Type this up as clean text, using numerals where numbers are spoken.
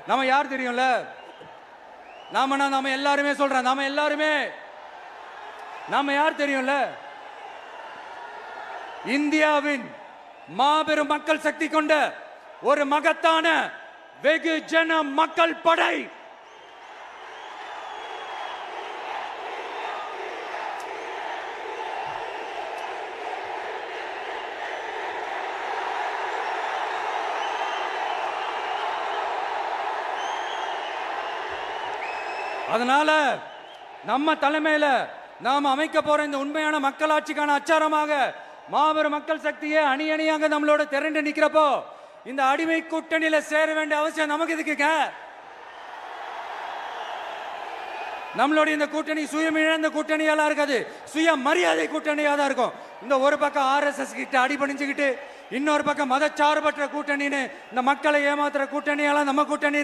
நம்ம யார் தெரியும்ல? நாம எல்லாருமே சொல்றேன், நாம யார் தெரியும்ல? இந்தியாவின் மாபெரும் மக்கள் சக்தி கொண்ட ஒரு மகத்தான வெகுஜன மக்கள் படை. அதனால நம்ம தலைமையில நாம் அமைக்க போற இந்த உண்மையான மக்களாட்சிக்கான அச்சாரமாக மாபெரும் மக்கள் சக்தியை அணி அணியாக நம்மளோட திரண்டு நிக்கிறப்போ இந்த அடிமை கூட்டணியில சேர வேண்டிய அவசியம் நமக்கு இருக்குங்க. நம்மளுடைய இந்த கூட்டணி சுயமிழந்த கூட்டணியெல்லாம் இருக்காது, சுய மரியாதை கூட்டணியா தான் இருக்கும். இந்த ஒரு பக்கம் RSS கிட்ட அடிபணிஞ்சுக்கிட்டு, இன்னொரு பக்கம் மதச்சார்பற்ற கூட்டணின்னு இந்த மக்களை ஏமாத்துற கூட்டணியெல்லாம் நம்ம கூட்டணி